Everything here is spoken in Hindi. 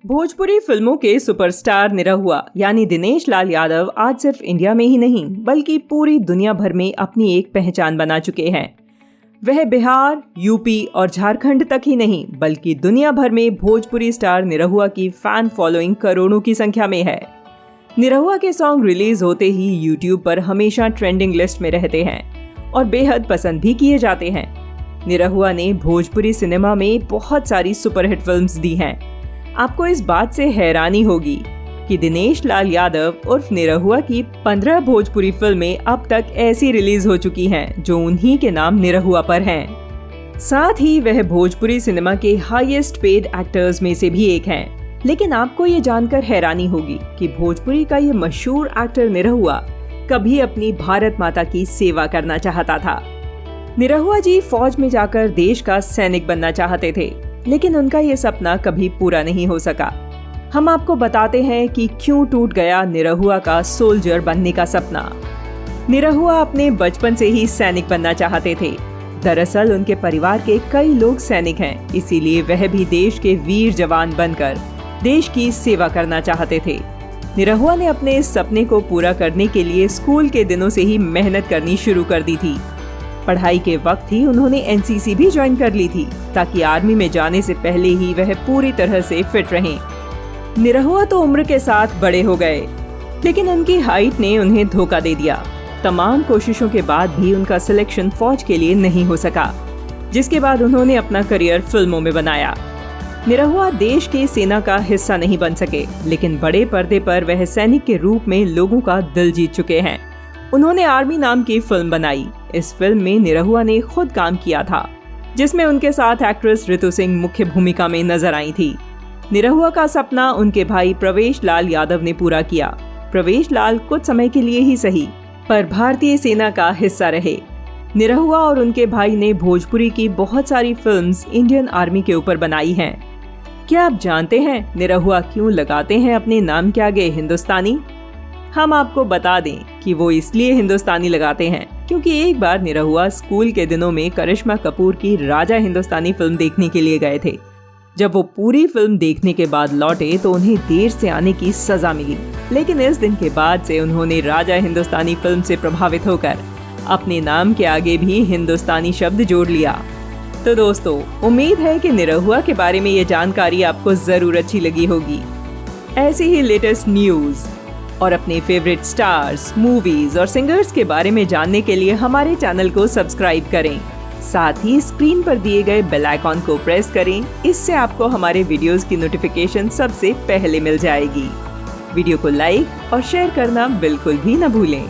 भोजपुरी फिल्मों के सुपरस्टार निरहुआ यानी दिनेश लाल यादव आज सिर्फ इंडिया में ही नहीं बल्कि पूरी दुनिया भर में अपनी एक पहचान बना चुके हैं। वह बिहार, यूपी और झारखंड तक ही नहीं बल्कि दुनिया भर में भोजपुरी स्टार निरहुआ की फैन फॉलोइंग करोड़ों की संख्या में है। निरहुआ के सॉन्ग रिलीज होते ही यूट्यूब पर हमेशा ट्रेंडिंग लिस्ट में रहते हैं और बेहद पसंद भी किए जाते हैं। निरहुआ ने भोजपुरी सिनेमा में बहुत सारी सुपरहिट फिल्म्स दी हैं। आपको इस बात से हैरानी होगी कि दिनेश लाल यादव उर्फ निरहुआ की 15 भोजपुरी फिल्में अब तक ऐसी रिलीज हो चुकी हैं जो उन्हीं के नाम निरहुआ पर हैं। साथ ही वह भोजपुरी सिनेमा के हाईएस्ट पेड एक्टर्स में से भी एक हैं। लेकिन आपको ये जानकर हैरानी होगी कि भोजपुरी का ये मशहूर एक्टर निरहुआ कभी अपनी भारत माता की सेवा करना चाहता था। निरहुआ जी फौज में जाकर देश का सैनिक बनना चाहते थे, लेकिन उनका ये सपना कभी पूरा नहीं हो सका। हम आपको बताते हैं कि क्यों टूट गया निरहुआ का सोल्जर बनने का सपना। निरहुआ अपने बचपन से ही सैनिक बनना चाहते थे। दरअसल उनके परिवार के कई लोग सैनिक हैं, इसीलिए वह भी देश के वीर जवान बनकर देश की सेवा करना चाहते थे। निरहुआ ने अपने इस सपने को पूरा करने के लिए स्कूल के दिनों से ही मेहनत करनी शुरू कर दी थी। पढ़ाई के वक्त ही उन्होंने एनसीसी भी ज्वाइन कर ली थी ताकि आर्मी में जाने से पहले ही वह पूरी तरह से फिट रहें। निरहुआ तो उम्र के साथ बड़े हो गए, लेकिन उनकी हाइट ने उन्हें धोखा दे दिया। तमाम कोशिशों के बाद भी उनका सिलेक्शन फौज के लिए नहीं हो सका, जिसके बाद उन्होंने अपना करियर फिल्मों में बनाया। निरहुआ देश की सेना का हिस्सा नहीं बन सके, लेकिन बड़े पर्दे पर वह सैनिक के रूप में लोगों का दिल जीत चुके हैं। उन्होंने आर्मी नाम की फिल्म बनाई। इस फिल्म में निरहुआ ने खुद काम किया था, जिसमें उनके साथ एक्ट्रेस ऋतु सिंह मुख्य भूमिका में नजर आई थी। निरहुआ का सपना उनके भाई प्रवेश लाल यादव ने पूरा किया। प्रवेश लाल कुछ समय के लिए ही सही, पर भारतीय सेना का हिस्सा रहे। निरहुआ और उनके भाई ने भोजपुरी की बहुत सारी फिल्म्स इंडियन आर्मी के ऊपर बनाई हैं। क्या आप जानते हैं निरहुआ क्यों लगाते हैं अपने नाम के आगे हिंदुस्तानी? हम आपको बता दें कि वो इसलिए हिंदुस्तानी लगाते हैं क्योंकि एक बार निरहुआ स्कूल के दिनों में करिश्मा कपूर की राजा हिंदुस्तानी फिल्म देखने के लिए गए थे। जब वो पूरी फिल्म देखने के बाद लौटे तो उन्हें देर से आने की सजा मिली, लेकिन इस दिन के बाद से उन्होंने राजा हिंदुस्तानी फिल्म से प्रभावित होकर अपने नाम के आगे भी हिंदुस्तानी शब्द जोड़ लिया। तो दोस्तों, उम्मीद है कि निरहुआ के बारे में ये जानकारी आपको जरूर अच्छी लगी होगी। ऐसी ही लेटेस्ट न्यूज और अपने फेवरेट स्टार्स, मूवीज और सिंगर्स के बारे में जानने के लिए हमारे चैनल को सब्सक्राइब करें। साथ ही स्क्रीन पर दिए गए बेल आइकॉन को प्रेस करें। इससे आपको हमारे वीडियोस की नोटिफिकेशन सबसे पहले मिल जाएगी। वीडियो को लाइक और शेयर करना बिल्कुल भी न भूलें।